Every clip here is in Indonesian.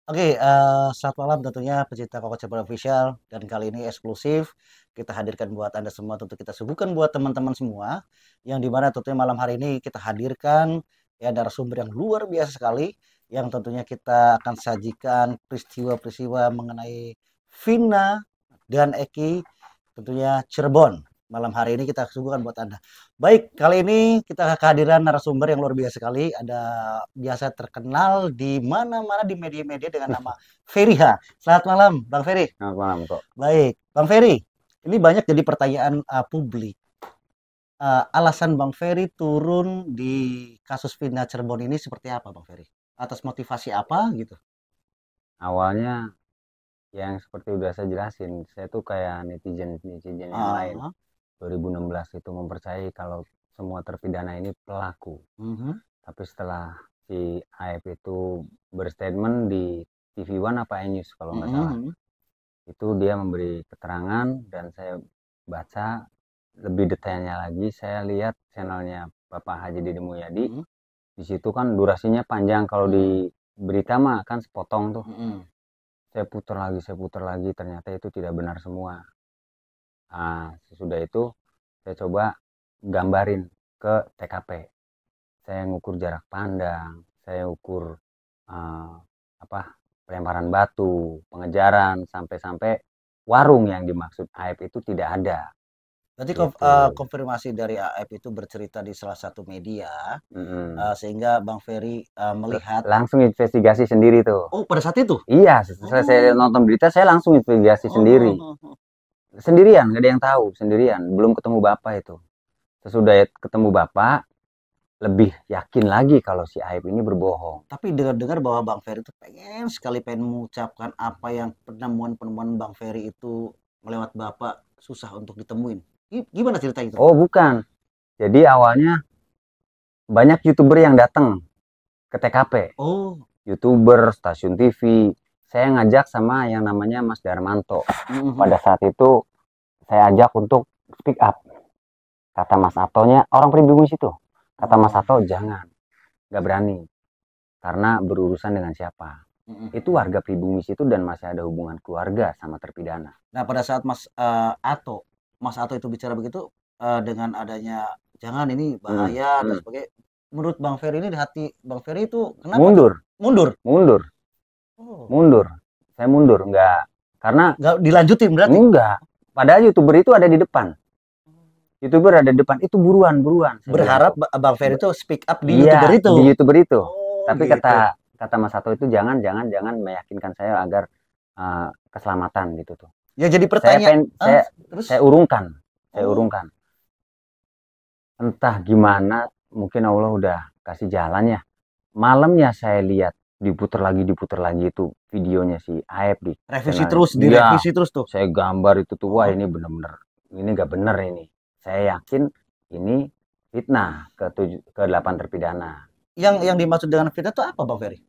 Oke, selamat malam tentunya pecinta Koko Channel Official dan kali ini eksklusif kita hadirkan buat Anda semua, tentu kita suguhkan buat teman-teman semua yang dimana tentunya malam hari ini kita hadirkan ya narasumber yang luar biasa sekali yang tentunya kita akan sajikan peristiwa-peristiwa mengenai Vina dan Eki tentunya Cirebon. Malam hari ini kita suguhkan buat Anda. Baik, kali ini kita kehadiran narasumber yang luar biasa sekali. Ada biasa terkenal di mana-mana di media-media dengan nama Feriha. Selamat malam, Bang Ferry. Selamat malam kok. Baik, Bang Ferry. Ini banyak jadi pertanyaan publik. Alasan Bang Ferry turun di kasus Vina Cirebon ini seperti apa, Bang Ferry? Atas motivasi apa gitu? Awalnya yang seperti udah saya jelasin, saya tuh kayak netizen yang lain. Ah, 2016 itu mempercayai kalau semua terpidana ini pelaku. mhm, Tapi setelah si AF itu berstatement di TV One apa iNews kalau nggak salah, mhm, itu dia memberi keterangan dan saya baca lebih detailnya lagi. Saya lihat channelnya Bapak Haji Dede Mulyadi. mhm, Di situ kan durasinya panjang, kalau di mhm, berita mah kan sepotong tuh. mhm. Saya putar lagi, ternyata itu tidak benar semua. Nah, sesudah itu saya coba gambarin ke TKP. Saya ngukur jarak pandang, saya ukur eh, apa pelemparan batu, pengejaran, sampai-sampai warung yang dimaksud AF itu tidak ada. Berarti Gitu. konfirmasi dari AF itu bercerita di salah satu media, Mm-mm. sehingga Bang Ferry melihat. Langsung investigasi sendiri tuh. Oh, pada saat itu? Iya, setelah saya Oh, nonton berita, saya langsung investigasi oh, sendiri. oh, oh. Sendirian, gak ada yang tahu, sendirian. Belum ketemu bapak itu. Sesudah ketemu bapak, lebih yakin lagi kalau si Aib ini berbohong. Tapi dengar-dengar bahwa Bang Ferry itu pengen sekali pengen mengucapkan apa yang penemuan-penemuan Bang Ferry itu melewat Bapak susah untuk ditemuin. Gimana cerita itu, Bang? Oh bukan, jadi awalnya banyak YouTuber yang datang ke TKP. Oh, YouTuber, stasiun TV. Saya ngajak sama yang namanya Mas Darmanto. mhm, Pada saat itu saya ajak untuk speak up. Kata Mas Atonya, orang pribumi situ. Kata Mas oh, Ato, jangan, gak berani. Karena berurusan dengan siapa. mhm, Itu mhm. warga pribumi situ dan masih ada hubungan keluarga sama terpidana. Nah, pada saat Mas Ato itu bicara begitu dengan adanya jangan ini Hmm, bahaya dan hmm. sebagainya. Menurut Bang Ferry ini di hati Bang Ferry itu kenapa tuh? Mundur, Mundur. mundur, Oh, mundur. Saya mundur, enggak. Karena nggak dilanjutin berarti. enggak. Padahal YouTuber itu ada di depan. YouTuber ada di depan, itu buruan, buruan. Saya bilang Berharap tuh. Bang Ferry itu speak up di YouTuber Iya, itu. di YouTuber itu. Oh, Tapi gitu. kata kata Mas Sato itu jangan, jangan, jangan meyakinkan saya agar keselamatan gitu tuh. Ya jadi Saya pertanyaan, pen, terus? saya urungkan, saya Oh, urungkan. Entah gimana, mungkin Allah udah kasih jalan ya. Malamnya saya lihat diputer lagi itu videonya si Aep di revisi channel. terus, Iya, direvisi terus tuh. saya gambar itu tuh, wah Oh, ini bener-bener, ini gak bener ini. Saya yakin ini fitnah ke 8 terpidana. yang dimaksud dengan fitnah itu apa, Bang Ferry?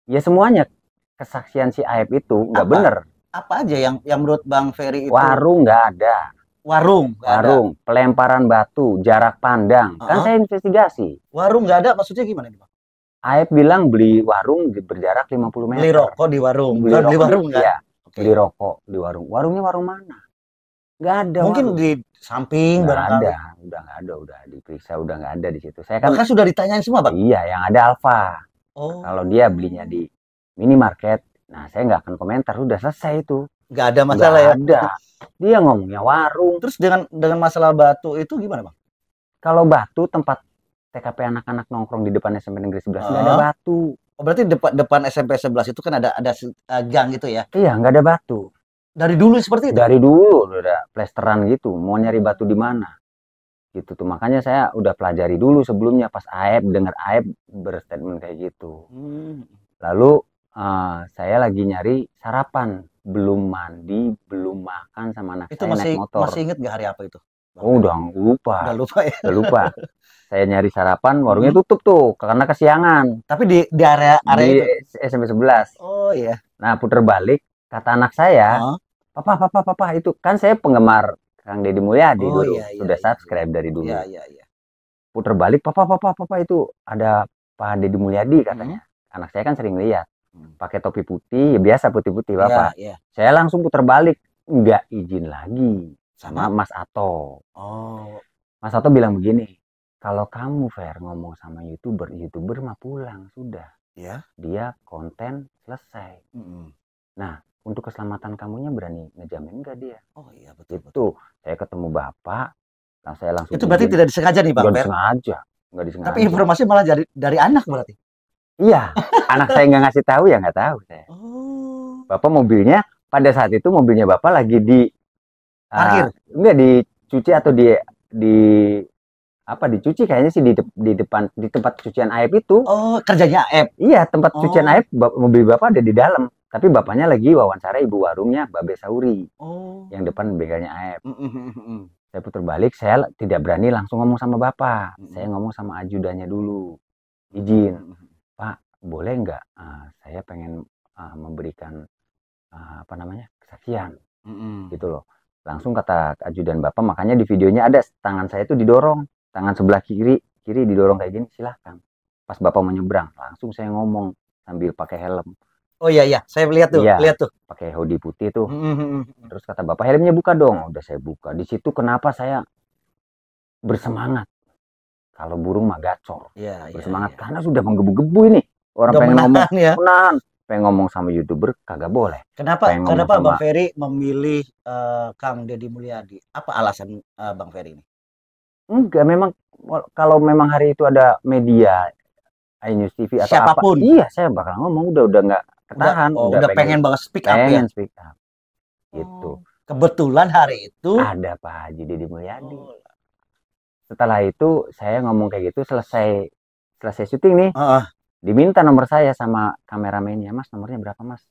Ya semuanya kesaksian si Aep itu nggak Apa? bener. Apa aja yang menurut Bang Ferry itu Warung nggak ada, warung nggak ada? warung, pelemparan batu, jarak pandang. Kan Heeh. saya investigasi. Warung nggak ada, maksudnya gimana nih, Bang? Aep bilang beli warung berjarak 50 Beli meter. rokok di warung, Beli bukan beli rokok, warung kan? iya, Oke. beli rokok di warung. Warungnya warung mana? Nggak ada Mungkin warung. di samping Nggak ada, barangkali. udah nggak ada, udah diperiksa, udah nggak ada di situ. Saya kan, Bahkan sudah ditanyain semua, Bang. iya, yang ada Alfa. Kalau dia belinya Oh, di minimarket, nah saya nggak akan komentar, udah selesai itu. nggak ada Nggak masalah ya. ada. Dia ngomongnya warung. Terus dengan masalah batu itu gimana, Bang? Kalau batu, tempat TKP anak-anak nongkrong di depan SMP Negeri 11 nggak ada Heeh. batu. Oh, berarti depan depan SMP 11 itu kan ada gang gitu ya. Iya, nggak ada batu. Dari dulu seperti itu. Dari dulu udah plesteran gitu. Mau nyari batu di mana? Gitu tuh. Makanya saya udah pelajari dulu sebelumnya pas Aep dengar Aep berstatement kayak gitu. Hmm. Lalu saya lagi nyari sarapan, belum mandi, belum makan sama anak Itu saya naik masih motor. masih inget gak hari apa itu, Bang Oh, Ferry? udah lupa, Udah lupa ya. udah lupa. Saya nyari sarapan, warungnya Mhm. tutup tuh karena kesiangan Tapi di area di itu. SMP 11. Oh iya. Nah, puter balik, kata anak saya, Heeh. papa, itu kan saya penggemar Kang Deddy Mulyadi Oh dulu, iya iya sudah iya iya. subscribe dari Iya dulu. iya iya. Puter balik, papa, itu ada Pak Deddy Mulyadi Mhm. katanya. Anak saya kan sering lihat. pakai topi putih, ya biasa putih-putih Bapak. Iya. Saya langsung putar balik, nggak izin lagi sama Mas Ato. Oh. Mas Ato bilang begini, kalau kamu Fer ngomong sama YouTuber mah pulang sudah. Ya. Dia konten selesai. Nah, untuk keselamatan kamunya berani ngejamin nggak dia? Oh iya betul. Itu saya ketemu Bapak, nah saya langsung. Itu berarti tidak disengaja nih Bang Fer? Nggak disengaja. Tapi informasi malah dari anak berarti? Iya, anak saya nggak ngasih tahu ya nggak tahu saya. Oh. Bapak mobilnya pada saat itu mobilnya Bapak lagi di parkir, enggak dicuci atau di apa dicuci kayaknya sih di depan di tempat cucian air itu. Oh, kerjanya air. Iya, tempat cucian air mobil Bapak ada di dalam. Tapi bapaknya lagi wawancara ibu warungnya Babe Sauri. Oh. Yang depan bengkelnya air. Saya putar balik, saya tidak berani langsung ngomong sama Bapak. Saya ngomong sama ajudannya dulu. Izin. Pak, boleh nggak saya pengen memberikan apa namanya kesaksian gitu loh. Langsung kata ajudan Bapak, makanya di videonya ada tangan saya itu didorong, tangan sebelah kiri didorong kayak gini, silahkan. Pas Bapak menyeberang, langsung saya ngomong sambil pakai helm. Oh iya, saya lihat tuh, lihat tuh. Pakai hoodie putih tuh. Terus kata Bapak, helmnya buka dong. Udah saya buka. Di situ kenapa saya bersemangat? Kalau burung mah gacor. Bersemangat karena sudah menggebu-gebu ini. Orang udah pengen ngomong, pengen ngomong sama YouTuber kagak boleh. Kenapa Bang Ferry memilih Kang Deddy Mulyadi? Apa alasan Bang Ferry ini? Enggak, memang kalau memang hari itu ada media iNews TV atau siapapun, iya saya bakal ngomong, udah nggak ketahan, udah pengen banget speak up ya. Speak up. Gitu. Kebetulan hari itu ada Pak Haji Deddy Mulyadi. Setelah itu saya ngomong kayak gitu, selesai syuting nih. Diminta nomor saya sama kameramennya, Mas nomornya berapa Mas?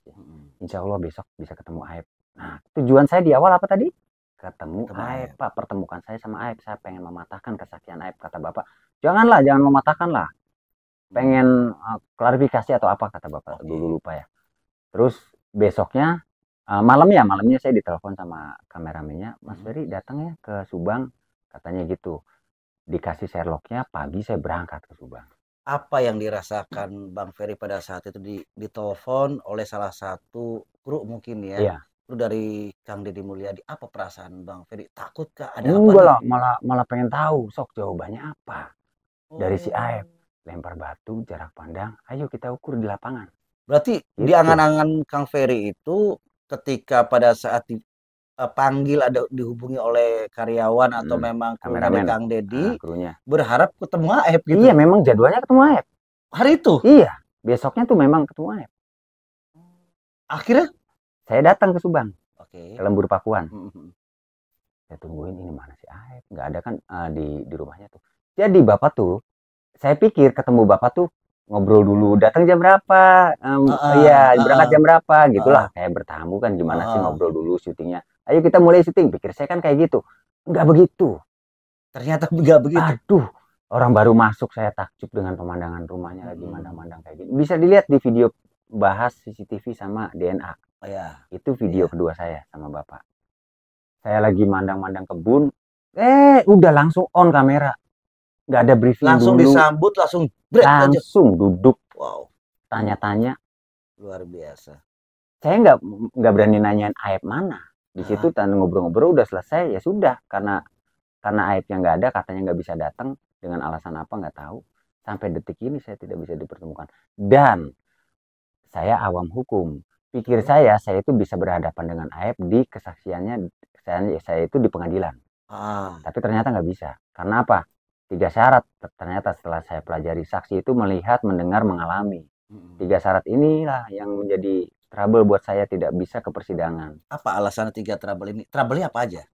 Insya Allah besok bisa ketemu Aib. Nah tujuan saya di awal apa tadi? Ketemu Aib Pak, pertemukan saya sama Aib. Saya pengen mematahkan kesaksian Aib. Kata Bapak, jangan mematahkan lah. Pengen klarifikasi atau apa kata Bapak, dulu lupa ya. Terus besoknya malamnya saya ditelepon sama kameramennya, Mas Ferry datang ya ke Subang, katanya gitu. Dikasih Sherlocknya, pagi saya berangkat ke Subang. Apa yang dirasakan Bang Ferry pada saat itu ditelepon oleh salah satu kru mungkin ya? Iya. Kru dari Kang Deddy Mulyadi, apa perasaan Bang Ferry? Takut kah? Ada enggak lah, malah pengen tahu, sok jawabannya apa dari si Aib. Lempar batu, jarak pandang, ayo kita ukur di lapangan. Berarti gitu. Di angan-angan Kang Ferry itu ketika pada saat panggil ada dihubungi oleh karyawan atau memang kameramen Kang Deddy, berharap ketemu Aib gitu. Iya, memang jadwalnya ketemu Aib. Hari itu? Iya, besoknya tuh memang ketemu Aib. Akhirnya saya datang ke Subang. Ke Lembur Pakuan. Saya tungguin ini mana si Aib, nggak ada kan di rumahnya tuh. Jadi Bapak tuh, saya pikir ketemu Bapak tuh ngobrol dulu, datang jam berapa, berangkat jam berapa, gitulah. Kayak bertamu kan gimana sih ngobrol dulu syutingnya. Ayo kita mulai syuting, pikir saya kan kayak gitu. Nggak begitu. Ternyata nggak begitu. Aduh, orang baru masuk saya takjub dengan pemandangan rumahnya lagi mandang-mandang kayak gini. Bisa dilihat di video bahas CCTV sama DNA. Oh ya. Itu video kedua saya sama Bapak. Saya lagi mandang-mandang kebun, udah langsung on kamera. Nggak ada briefing langsung dulu. Disambut, langsung duduk. Wow. Tanya-tanya. Luar biasa. Saya nggak berani nanyain Aib mana. Di situ ngobrol-ngobrol udah selesai, ya sudah. Karena Aibnya nggak ada, katanya nggak bisa datang. Dengan alasan apa nggak tahu. Sampai detik ini saya tidak bisa dipertemukan. Dan saya awam hukum. Pikir saya itu bisa berhadapan dengan Aib di kesaksiannya. Saya itu di pengadilan. Tapi ternyata nggak bisa. Karena apa? 3 syarat. Ternyata setelah saya pelajari, saksi itu melihat, mendengar, mengalami. 3 syarat inilah yang menjadi trouble buat saya tidak bisa ke persidangan. Apa alasan 3 trouble ini? Trouble-nya apa aja?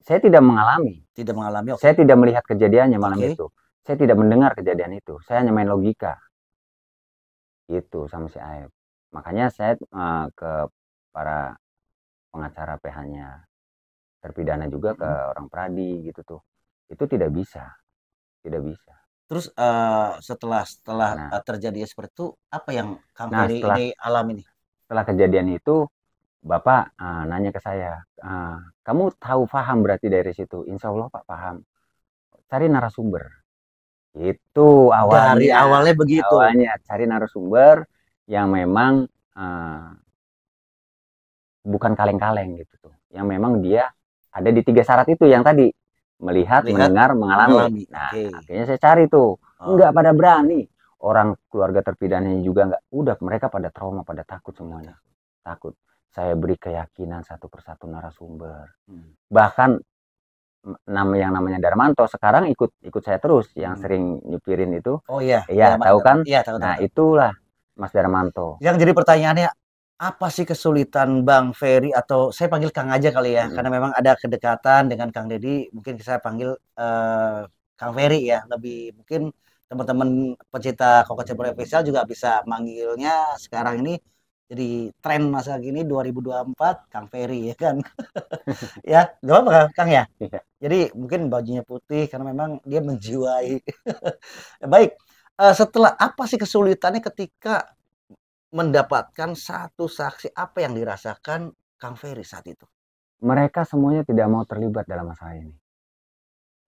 Saya tidak mengalami. Tidak mengalami. Saya tidak melihat kejadiannya malam itu. Saya tidak mendengar kejadian itu. Saya hanya main logika. Itu sama si Aib. Makanya saya ke para pengacara PH-nya terpidana juga, ke orang Pradi gitu tuh. Itu tidak bisa. Tidak bisa. Terus setelah terjadi seperti itu, apa yang Kang Ferry ini alami nih? Setelah kejadian itu, Bapak nanya ke saya, kamu tahu paham berarti dari situ? Insya Allah Pak paham. Cari narasumber. Itu awalnya. Dari awalnya begitu. Awalnya cari narasumber yang memang eh, bukan kaleng-kaleng gitu tuh. Yang memang dia ada di 3 syarat itu yang tadi, melihat, Melihat, mendengar, mengalami. mengalami. Nah, Oke. akhirnya saya cari tuh, Oh. enggak pada berani. Orang keluarga terpidananya juga enggak, udah mereka pada trauma, pada takut semuanya. Takut. Saya beri keyakinan satu persatu narasumber. Bahkan yang namanya Darmanto sekarang ikut saya terus, yang sering nyupirin itu. Oh iya, Iya, tahu kan? iya tahu, Nah, tahu. itulah Mas Darmanto. Yang jadi pertanyaannya, apa sih kesulitan Bang Ferry, atau saya panggil Kang aja kali ya, karena memang ada kedekatan dengan Kang Deddy, mungkin saya panggil Kang Ferry ya, lebih mungkin teman-teman pecinta Coca-Cola Official juga bisa manggilnya sekarang ini jadi tren masa gini 2024 Kang Ferry ya kan. Ya, gak apa-apa Kang ya. Iya. Jadi mungkin bajunya putih karena memang dia menjiwai. Baik, setelah apa sih kesulitannya ketika mendapatkan satu saksi, apa yang dirasakan Kang Ferry saat itu? Mereka semuanya tidak mau terlibat dalam masalah ini.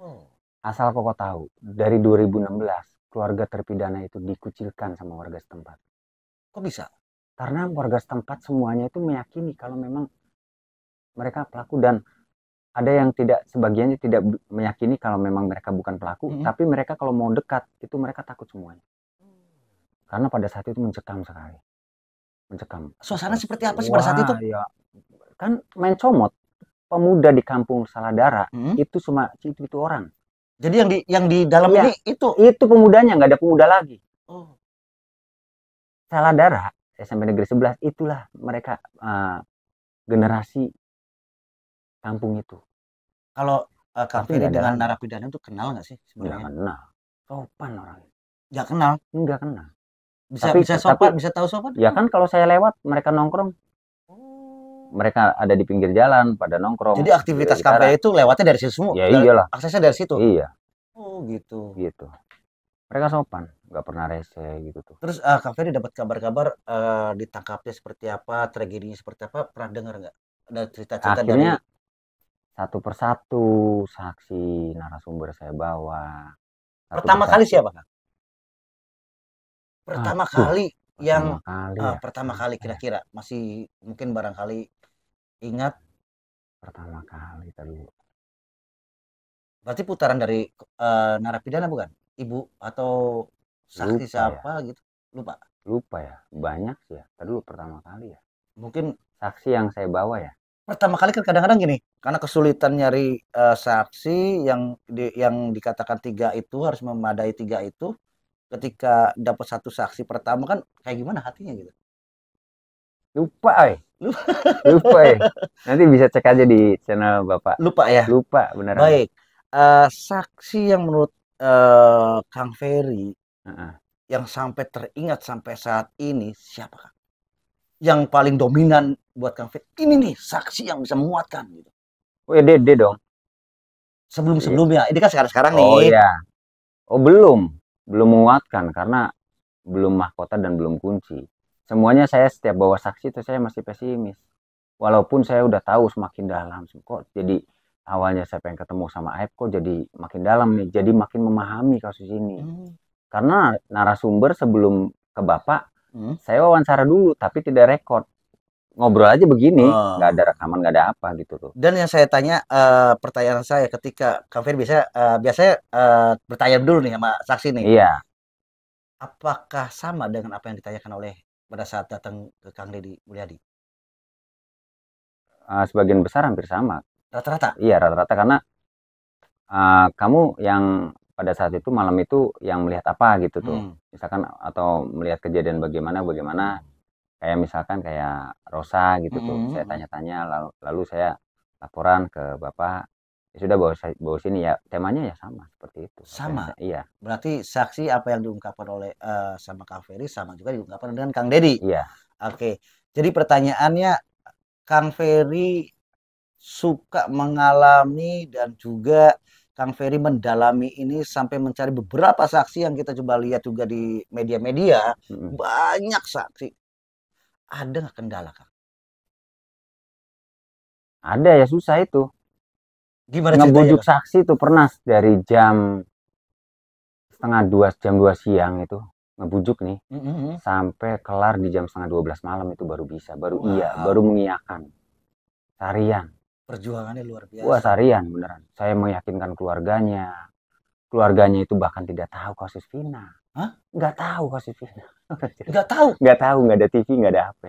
Oh. Asal Koko tahu, dari 2016 keluarga terpidana itu dikucilkan sama warga setempat. Kok bisa? Karena warga setempat semuanya itu meyakini kalau memang mereka pelaku, dan ada yang tidak, sebagiannya tidak meyakini kalau memang mereka bukan pelaku, tapi mereka kalau mau dekat itu mereka takut semuanya. Karena pada saat itu mencekam sekali. Mencekam. Suasana seperti apa sih pada saat itu? Ya, kan main comot. Pemuda di kampung Saladara itu cuma itu orang. Jadi yang di dalam ya, ini itu pemudanya, nggak ada pemuda lagi. Oh. Saladara SMP Negeri 11 itulah mereka generasi kampung itu. Kalau Kang Ferry dengan narapidana itu kenal nggak sih sebenarnya? Nggak kenal. Sopan orangnya. Nggak kenal? Nggak kenal. Bisa sopan, bisa tahu sopan? Ya kan kalau saya lewat mereka nongkrong. Mereka ada di pinggir jalan pada nongkrong. Jadi aktivitas Kang Ferry itu lewatnya dari situ semua? Ya iyalah. Aksesnya dari situ? Iya. Oh gitu. Gitu. Mereka sopan, nggak pernah rese gitu tuh. Terus Kang Ferry dapat kabar-kabar ditangkapnya seperti apa, tragedinya seperti apa, pernah dengar nggak? Ada cerita-cerita dari... Akhirnya satu persatu saksi narasumber saya bawa. Pertama kali siapa Kang? Pertama kali yang pertama kali kira-kira masih mungkin barangkali ingat. Pertama kali tadi. Berarti putaran dari narapidana bukan? Ibu atau saksi siapa gitu? Lupa ya, banyak sih ya. Tadi pertama kali ya. Mungkin saksi yang saya bawa ya. Pertama kali kan kadang-kadang gini, karena kesulitan nyari saksi yang dikatakan 3 itu harus memadai 3 itu, ketika dapat satu saksi pertama kan kayak gimana hatinya gitu? Lupa ya. Nanti bisa cek aja di channel Bapak. Lupa ya? Lupa beneran. Baik. Saksi yang menurut Kang Ferry yang sampai teringat sampai saat ini siapa Kang? Yang paling dominan buat Kang Ferry, ini nih saksi yang bisa menguatkan gitu. Oh ya, Dede dong. Sebelum-sebelumnya, ini kan sekarang-sekarang nih. Oh iya. Oh belum menguatkan karena belum mahkota dan belum kunci. Semuanya saya setiap bawa saksi itu saya masih pesimis. Walaupun saya udah tahu semakin dalam, kok jadi awalnya saya pengen ketemu sama Aib, kok jadi makin dalam nih, jadi makin memahami kasus ini. Karena narasumber sebelum ke Bapak, saya wawancara dulu tapi tidak rekod. Ngobrol aja begini, nggak ada rekaman, nggak ada apa gitu tuh. Dan yang saya tanya, pertanyaan saya ketika Kang Ferry biasanya bertanya dulu nih sama saksi nih. Iya. Apakah sama dengan apa yang ditanyakan oleh pada saat datang ke Kang Deddy Mulyadi? Sebagian besar hampir sama. Rata-rata? Iya, rata-rata, karena kamu yang pada saat itu malam itu yang melihat apa gitu tuh. Misalkan atau melihat kejadian bagaimana kayak misalkan kayak Rosa gitu tuh. Saya tanya-tanya lalu saya laporan ke Bapak. Ya sudah bawa sini ya, temanya ya sama seperti itu. Sama. Iya. Berarti saksi apa yang diungkapkan oleh sama Kang Ferry sama juga diungkapkan dengan Kang Deddy. Iya. Oke. Jadi pertanyaannya, Kang Ferry suka mengalami dan juga Kang Ferry mendalami ini sampai mencari beberapa saksi yang kita coba lihat juga di media-media, banyak saksi. Ada nggak kendala Kang? Ada ya, susah itu. Gimana ngebujuk saksi itu pernah dari jam 1:30 jam 2 siang itu ngebujuk nih, sampai kelar di jam setengah 12 malam itu baru bisa, baru baru mengiyakan. Seharian. Perjuangannya luar biasa. Wah, seharian beneran. Saya meyakinkan keluarganya. Keluarganya itu bahkan tidak tahu kasus Vina. Hah? Nggak tahu kasus Vina. Nggak tahu? Nggak tahu, nggak ada TV, nggak ada HP.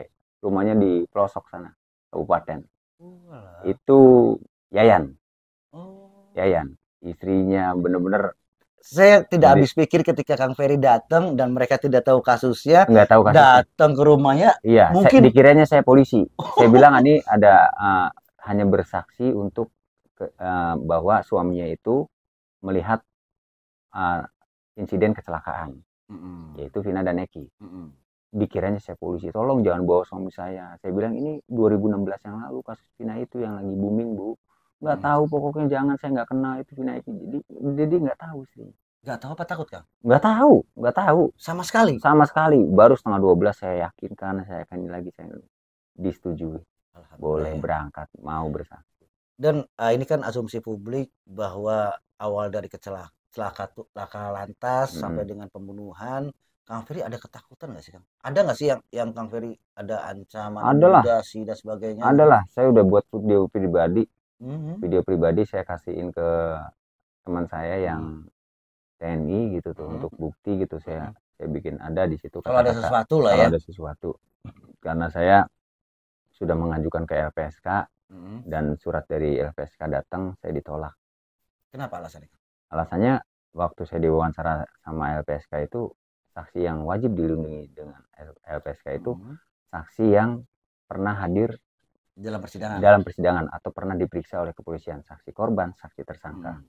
Rumahnya di pelosok sana, kabupaten. Itu Yayan. Yayan. Istrinya bener-bener. Saya tidak habis pikir ketika Kang Ferry datang dan mereka tidak tahu kasusnya. Nggak tahu kasusnya. Datang ke rumahnya. Iya, mungkin dikiranya saya polisi. Saya bilang ini ada hanya bersaksi untuk bahwa suaminya itu melihat insiden kecelakaan, yaitu Vina dan Eki. Dikiranya saya polisi, tolong jangan bawa suami saya. Saya bilang ini 2016 yang lalu kasus Vina itu yang lagi booming, Bu. Nggak tahu, pokoknya jangan, saya nggak kenal itu Vina Eki. Jadi nggak tahu sih. Nggak tahu apa takut, Kang? Nggak tahu. Sama sekali. Baru setengah 12 saya yakinkan, saya akan lagi saya disetujui. Boleh berangkat, mau bersaksi. Dan ini kan asumsi publik bahwa awal dari laka lantas sampai dengan pembunuhan, Kang Ferry ada ketakutan nggak sih, Kang? Ada nggak sih yang Kang Ferry ada ancaman, intimidasi dan sebagainya? Adalah, saya udah buat video pribadi. Video pribadi saya kasihin ke teman saya yang TNI gitu tuh, untuk bukti gitu. Saya bikin ada di situ. Kalau ada sesuatu lah ya. Kalau ada sesuatu. Karena saya sudah mengajukan ke LPSK dan surat dari LPSK datang, saya ditolak. Kenapa alasannya? Alasannya waktu saya diwawancara sama LPSK itu, saksi yang wajib dilindungi dengan LPSK itu saksi yang pernah hadir dalam persidangan atau pernah diperiksa oleh kepolisian, saksi korban, saksi tersangka.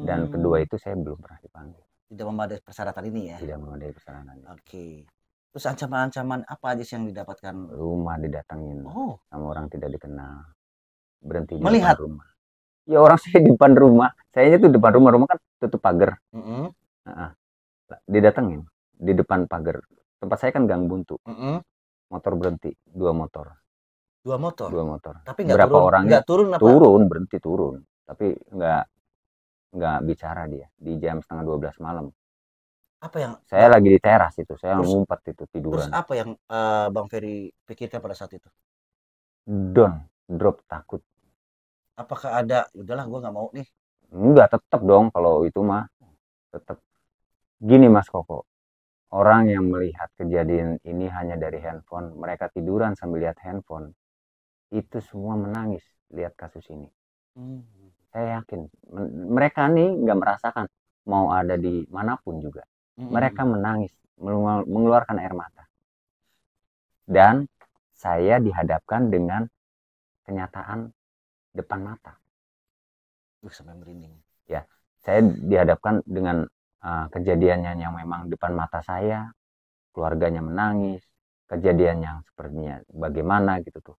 Dan kedua itu saya belum pernah dipanggil. Tidak memadai persyaratan ini ya? Tidak memadai persyaratan. Oke. Terus ancaman-ancaman apa aja sih yang didapatkan? Rumah didatengin sama orang tidak dikenal. Berhenti di depan rumah. Ya orang saya di depan rumah. Sayanya tuh depan rumah kan tutup pagar. Didatengin di depan pagar. Tempat saya kan Gang Buntu. Motor berhenti, 2 motor. 2 motor? 2 motor. Tapi berapa orangnya? Turun, berhenti turun. Tapi nggak bicara dia di jam setengah 12 malam. Apa yang saya lagi di teras itu, saya ngumpet itu tiduran. Terus apa yang Bang Ferry pikirkan pada saat itu? Drop, takut. Apakah ada, udahlah gue nggak mau nih? Enggak, tetap dong kalau itu mah. Tetap. Gini Mas Koko, orang yang melihat kejadian ini hanya dari handphone, mereka tiduran sambil lihat handphone, itu semua menangis lihat kasus ini. Saya yakin mereka nih nggak merasakan, mau ada di manapun juga. Mereka menangis, mengeluarkan air mata. Dan saya dihadapkan dengan kenyataan depan mata. Sampai merinding. Ya, saya dihadapkan dengan kejadiannya yang memang depan mata saya, keluarganya menangis, kejadian yang sepertinya bagaimana gitu tuh.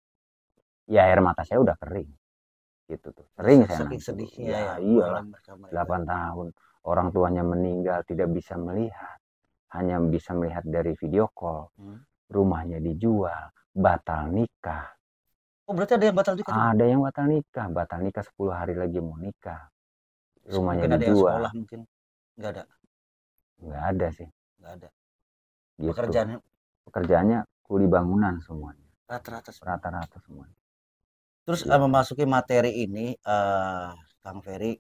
Ya air mata saya udah kering. Gitu tuh. Sering saya nangis. Sedihnya ya. Iya, 8 tahun. Orang tuanya meninggal, tidak bisa melihat. Hanya bisa melihat dari video call. Rumahnya dijual, batal nikah. Oh, berarti ada yang batal nikah? Ada yang batal nikah. Batal nikah 10 hari lagi mau nikah. Rumahnya mungkin dijual. Ada yang sekolah mungkin? Nggak ada? Nggak ada sih. Nggak ada. Gitu. Pekerjaannya kuli bangunan semuanya. Rata-rata semuanya. Terus memasuki materi ini, Kang Ferry,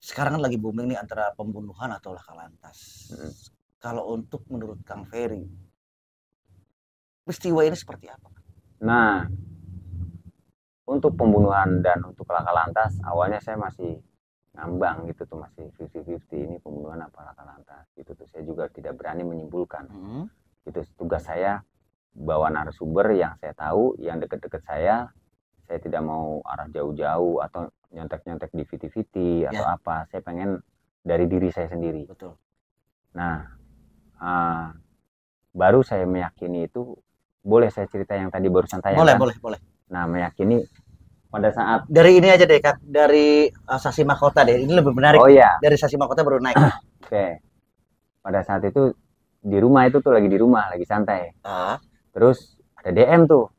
sekarang kan lagi booming nih antara pembunuhan atau laka lantas. Kalau untuk menurut Kang Ferry, peristiwa ini seperti apa? Nah, untuk pembunuhan dan untuk laka lantas, awalnya saya masih ngambang gitu tuh, masih 50-50 ini pembunuhan apa laka lantas gitu tuh. Saya juga tidak berani menyimpulkan. Itu tugas saya, bawa narasumber yang saya tahu, yang dekat-dekat saya tidak mau arah jauh-jauh atau nyontek-nyontek di VT-VT atau apa. Saya pengen dari diri saya sendiri. Betul. Nah, baru saya meyakini itu, boleh saya cerita yang tadi barusan tayang? Boleh. Nah, meyakini pada saat dari ini aja deh, Kak, dari saksi mahkota deh. Ini lebih menarik. Oh iya. Dari saksi mahkota baru naik. Oke. Pada saat itu di rumah itu tuh lagi di rumah, lagi santai. Terus ada DM tuh.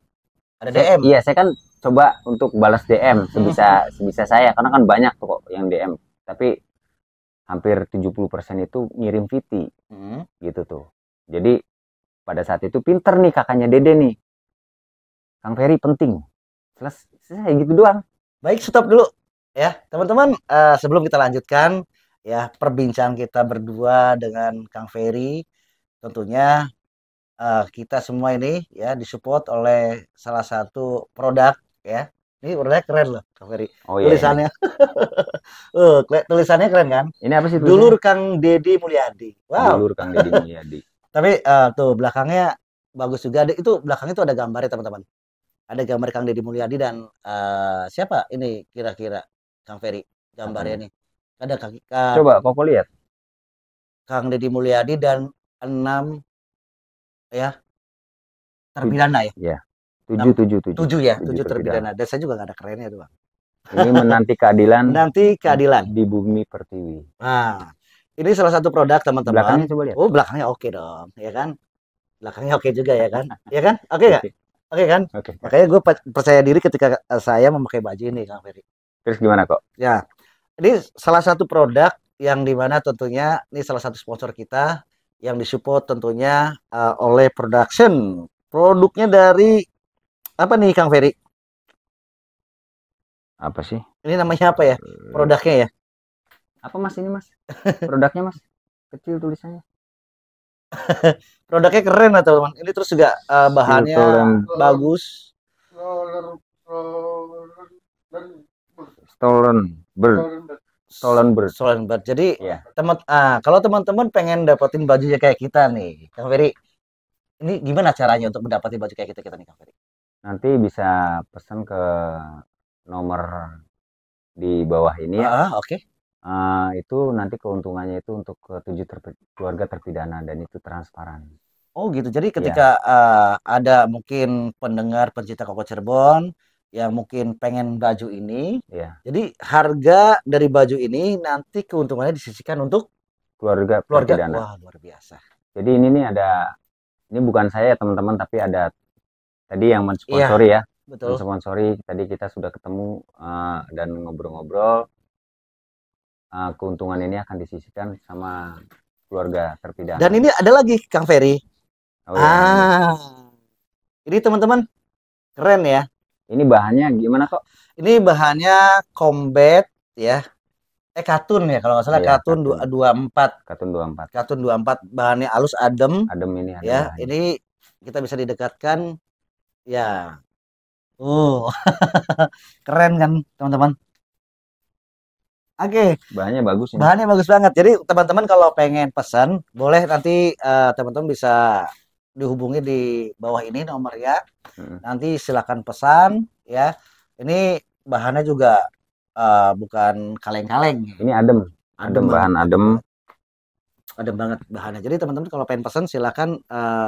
Ada DM? Iya, saya kan coba untuk balas DM sebisa saya, karena kan banyak tuh kok yang DM. Tapi hampir 70% itu ngirim VT Hmm. gitu tuh. Jadi pada saat itu pinter nih kakaknya Dede nih, Kang Ferry penting. Selesai gitu doang. Baik, stop dulu ya, teman-teman. Sebelum kita lanjutkan ya perbincangan kita berdua dengan Kang Ferry, tentunya kita semua ini ya disupport oleh salah satu produk ya. Ini produknya keren loh, Kang Ferry. Oh iya ini. Tulisannya, tulisannya keren kan? Ini apa sih Dulur tulisannya? Kang Dedi Mulyadi. Wow. Dulur Kang Deddy Mulyadi. Tapi tuh belakangnya bagus juga. Itu belakangnya tuh ada gambarnya teman-teman. Ada gambar Kang Deddy Mulyadi dan siapa ini kira-kira Kang Ferry gambarnya Apanya? nih. Ada Coba Koko lihat. Kang Deddy Mulyadi dan 6 ya terpidana ya. Ya, 6, 7 7 ya, 7 7 terpidana. terpidana. Dan saya juga nggak ada kerennya tuh, Bang. Ini menanti keadilan Menanti keadilan. di bumi pertiwi. Nah, ini salah satu produk Belakangnya teman-teman. coba lihat. Oh, belakangnya oke dong, ya kan? Belakangnya oke juga ya kan? Ya kan? Oke nggak? Oke, Oke kan? oke. Makanya gue percaya diri ketika saya memakai baju ini, Kang Ferry. Terus gimana kok? Ya, ini salah satu produk yang dimana tentunya ini salah satu sponsor kita yang disupport tentunya oleh production. Produknya dari apa nih, Kang Ferry? Apa sih? Ini namanya apa ya? Produknya ya? Apa mas ini mas? Produknya mas? Kecil tulisannya. Produknya keren lah teman-teman. Ini terus juga bahannya bagus. Stolen bird. Stolen bird. Jadi Ya. kalau teman-teman pengen dapetin bajunya kayak kita nih, Kang Ferry, ini gimana caranya untuk mendapati baju kayak kita nih, Kang Ferry? Nanti bisa pesan ke nomor di bawah ini ya. Oke. Itu nanti keuntungannya itu untuk keluarga terpidana dan itu transparan. Oh gitu. Jadi Ya, ketika ada mungkin pendengar pencinta Koko Cirebon yang mungkin pengen baju ini, ya. jadi harga dari baju ini nanti keuntungannya disisihkan untuk Keluarga keluarga. terpidana. Wah, luar biasa. Jadi ini nih ini bukan saya teman-teman, tapi ada tadi yang Iya, mensponsori ya. betul. Mensponsori, tadi kita sudah ketemu dan ngobrol-ngobrol. Keuntungan ini akan disisihkan sama keluarga terpidana. Dan ini ada lagi, Kang Ferry. Oh ya, Ini teman-teman keren ya. ini bahannya gimana kok? Ini bahannya combat ya. Katun ya kalau nggak salah, Iya, katun 24. Katun 24. Katun 24, bahannya halus, adem. Adem ini ada Ya, bahannya. ini kita bisa didekatkan ya. Keren kan teman-teman? Oke. Bahannya bagus ini. Bahannya bagus banget. Jadi teman-teman kalau pengen pesan, boleh nanti teman-teman bisa dihubungi di bawah ini nomornya. Nanti silakan pesan ya. Ini bahannya juga bukan kaleng-kaleng. Ini adem bahan adem. Adem banget bahannya. Jadi teman-teman kalau pengen pesan silakan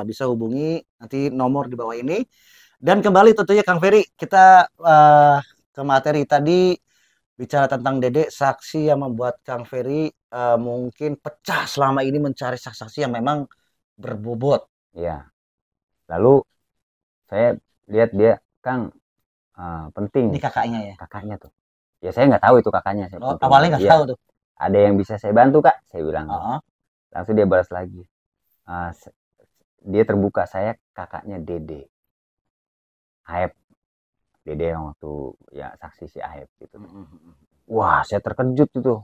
bisa hubungi nanti nomor di bawah ini. Dan kembali tentunya Kang Ferry, kita ke materi tadi bicara tentang Dede, saksi yang membuat Kang Ferry mungkin pecah selama ini mencari saksi-saksi yang memang berbobot. Iya. Lalu saya lihat dia, Kang, penting. Ini kakaknya ya? Kakaknya tuh. Ya saya nggak tahu itu kakaknya. Awalnya nggak tahu tuh. Ada yang bisa saya bantu kak? Saya bilang. Langsung dia balas lagi. Dia terbuka, saya kakaknya Dede. Aep. Dede yang waktu ya saksi si Aep gitu. Wah, saya terkejut itu.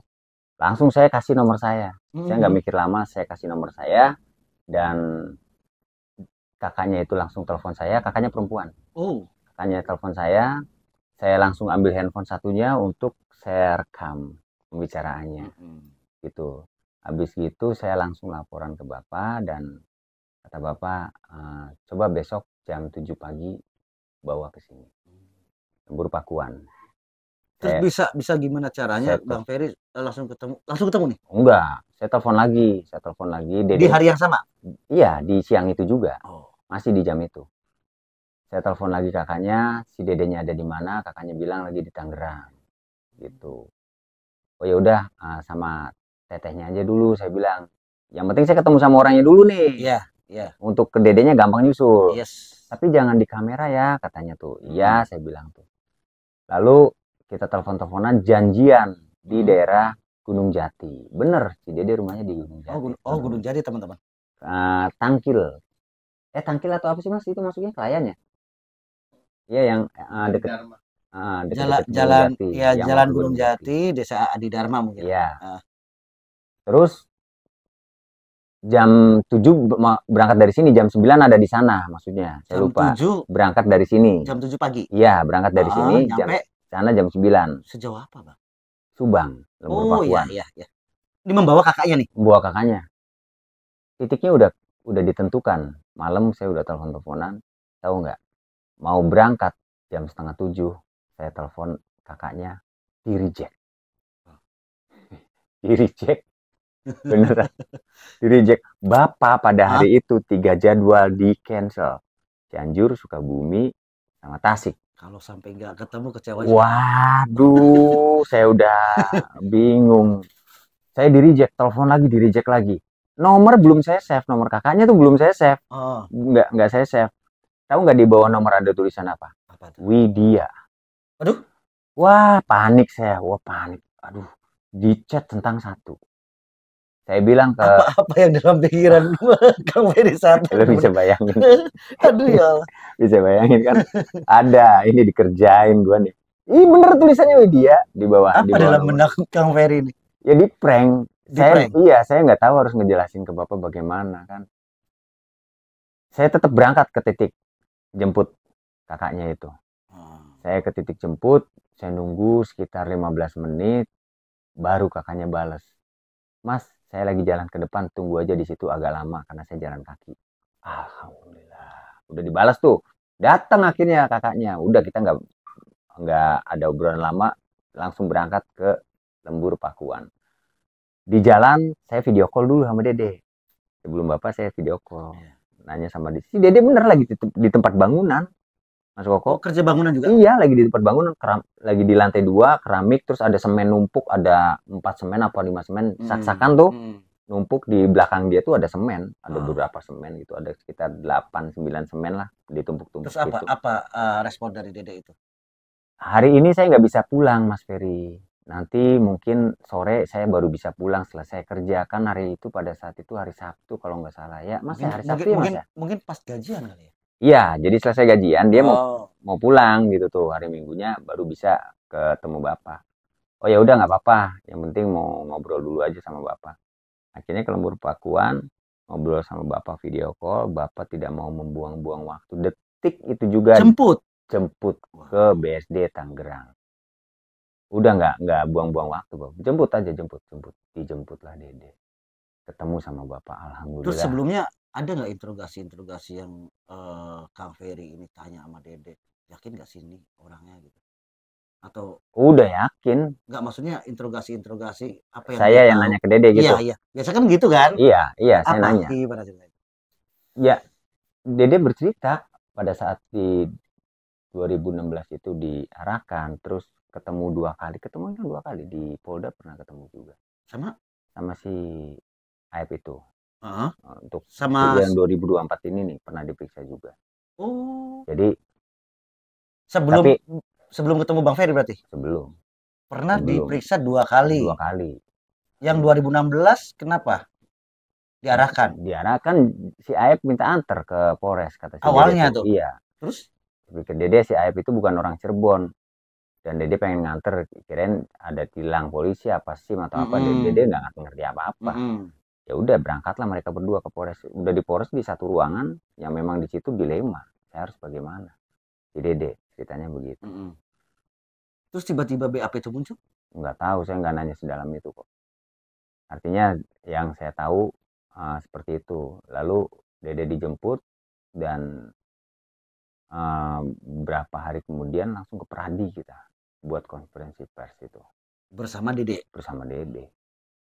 Langsung saya kasih nomor saya. Saya nggak mikir lama, saya kasih nomor saya dan kakaknya itu langsung telepon saya. Kakaknya perempuan. Kakaknya telepon saya langsung ambil handphone satunya untuk saya rekam pembicaraannya. Gitu. Habis gitu saya langsung laporan ke Bapak dan kata Bapak, coba besok jam 7 pagi bawa ke sini. Buru pakuan. Terus bisa gimana caranya Bang Ferry langsung ketemu nih? Enggak, saya telepon lagi. Dede. Di hari yang sama? Iya, di siang itu juga. Masih di jam itu. Saya telepon lagi kakaknya, si Dedenya ada di mana? Kakaknya bilang lagi di Tangerang. Gitu. Oh ya udah, sama tetehnya aja dulu, saya bilang. Yang penting saya ketemu sama orangnya dulu nih. Iya. Untuk ke Dedenya gampang nyusul. Yes. Tapi jangan di kamera ya, katanya tuh. Iya, saya bilang tuh. Lalu kita telepon-teleponan janjian di daerah Gunung Jati. Bener, si Dede rumahnya di Gunung Jati. Gunung Jati teman-teman. Tangkil. Tangkil atau apa sih Mas? Itu masuknya Klayan ya? Iya yang deket deket-deket Gunung Jalan Jati. ya Yang mau Jalan ke Gunung Gunung Jati. Jati, Desa Adi Dharma mungkin. Iya. Terus jam 7 berangkat dari sini, jam 9 ada di sana maksudnya. Saya Jam lupa. 7 Berangkat dari sini. jam 7 pagi. Iya, berangkat dari sini Nyampe sana jam 9. sejauh apa, Bang? Subang, Lembur Oh iya Pakuan. iya iya. Ini membawa kakaknya nih. Membawa kakaknya. Titiknya udah ditentukan. Malam saya udah telepon-teleponan. Tahu nggak? Mau berangkat jam 6:30. Saya telepon kakaknya, di reject. Di reject. Beneran. Di reject. Bapak pada hari itu 3 jadwal di cancel. Cianjur, Sukabumi, sama Tasik. Kalau sampai nggak ketemu kecewa. Waduh, saya udah bingung. Saya di reject, telepon lagi, di reject lagi. Nomor belum saya save, nomor kakaknya tuh belum saya save. Oh. Nggak saya save. Tahu nggak di bawah nomor ada tulisan apa? Apa tuh? Widya. Aduh. Wah, panik saya. Wah, panik. Aduh, di chat tentang satu. Saya bilang ke... Apa yang dalam pikiran Kang Ferry saat itu? Lu bisa bayangin. Aduh ya Allah. Bisa bayangin kan? Ada, ini dikerjain gua nih. Ih, bener tulisannya Widya di bawah. Apa di bawah dalam nomor. benak Kang Ferry ini? Ya di prank. Saya nggak tahu harus ngejelasin ke bapak bagaimana kan. Saya tetap berangkat ke titik jemput kakaknya itu. Saya ke titik jemput, saya nunggu sekitar 15 menit, baru kakaknya bales. Mas, saya lagi jalan ke depan, tunggu aja di situ agak lama karena saya jalan kaki. Alhamdulillah, udah dibalas tuh. Datang akhirnya kakaknya. Udah kita nggak ada obrolan lama, langsung berangkat ke Lembur Pakuan. Di jalan saya video call dulu sama Dede. Sebelum bapak saya video call. Nanya sama Dede. Si Dede bener lagi di tempat bangunan. Mas Koko. Oh, kerja bangunan juga? Iya, lagi di tempat bangunan. Lagi di lantai 2, keramik. Terus ada semen numpuk. Ada 4 semen apa 5 semen. Sak-sakan tuh. Numpuk di belakang dia tuh ada semen. Ada beberapa semen gitu. Ada sekitar 8-9 semen lah. Ditumpuk-tumpuk. Terus apa respon dari Dede itu? Hari ini saya nggak bisa pulang, Mas Ferry. Nanti mungkin sore saya baru bisa pulang selesai kerja. Kan hari itu pada saat itu hari Sabtu kalau nggak salah ya. Mas hari Sabtu ya Mas ya? Mungkin pas gajian kali ya? Iya, jadi selesai gajian dia mau pulang gitu tuh. Hari Minggunya baru bisa ketemu Bapak. Oh ya udah nggak apa-apa. Yang penting mau ngobrol dulu aja sama Bapak. Akhirnya ke Lembur Pakuan, ngobrol sama Bapak video call. Bapak tidak mau membuang-buang waktu. Detik itu juga jemput ke BSD Tangerang. Udah nggak buang-buang waktu, Bang. Jemput aja, jemput. Dijemputlah Dede. Ketemu sama Bapak, alhamdulillah. Terus sebelumnya ada nggak interogasi yang Kang Ferry ini tanya sama Dede, yakin nggak sini orangnya gitu? Atau udah yakin? Nggak, maksudnya interogasi apa yang saya yang nanya ke Dede gitu? Iya, biasa kan gitu kan? Iya, saya nanya. Gimana ceritanya? Ya, Dede bercerita pada saat di 2016 itu diarahkan, terus ketemu 2 kali di Polda, pernah ketemu juga sama si Aib itu. Untuk sama yang 2024 ini nih pernah diperiksa juga. Jadi sebelum ketemu Bang Ferry berarti? Sebelum. Pernah diperiksa 2 kali. Yang 2016 kenapa diarahkan? Diarahkan si Aib minta antar ke Polres, kata si awalnya Dede tuh. Iya. Terus pikir Dede si Aib itu bukan orang Cirebon. Dan Dede pengen nganter, kirain ada tilang polisi apa SIM atau apa. Dede nggak ngerti apa-apa. Ya udah berangkatlah mereka berdua ke Polres. Udah di Polres di satu ruangan yang memang di situ dilema. Saya harus bagaimana? Si Dede ceritanya begitu. Terus tiba-tiba BAP itu muncul? Nggak tahu, saya nggak nanya sedalam itu kok. Artinya yang saya tahu seperti itu. Lalu Dede dijemput dan berapa hari kemudian langsung ke Pradi kita buat konferensi pers itu. Bersama Dede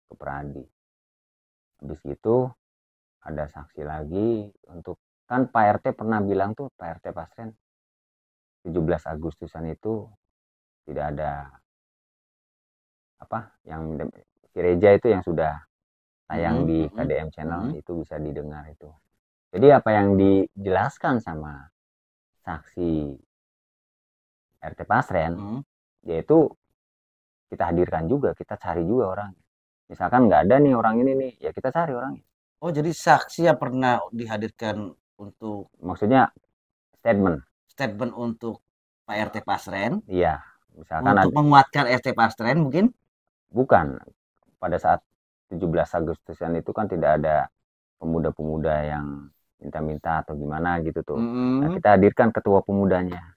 ke Pradi. Habis itu ada saksi lagi untuk, kan Pak RT pernah bilang tuh, Pak RT Pasren 17 Agustusan itu tidak ada apa yang si Reja itu yang sudah tayang di KDM channel itu bisa didengar itu. Jadi apa yang dijelaskan sama saksi RT Pasren yaitu kita hadirkan juga, kita cari juga orang. Misalkan nggak ada nih orang ini nih, ya kita cari orangnya. Oh, jadi saksi yang pernah dihadirkan untuk Maksudnya statement. statement untuk Pak RT Pasren, Iya, misalkan untuk menguatkan RT Pasren mungkin? bukan, pada saat 17 Agustusan itu kan tidak ada pemuda-pemuda yang minta-minta atau gimana gitu tuh. Nah, kita hadirkan ketua pemudanya.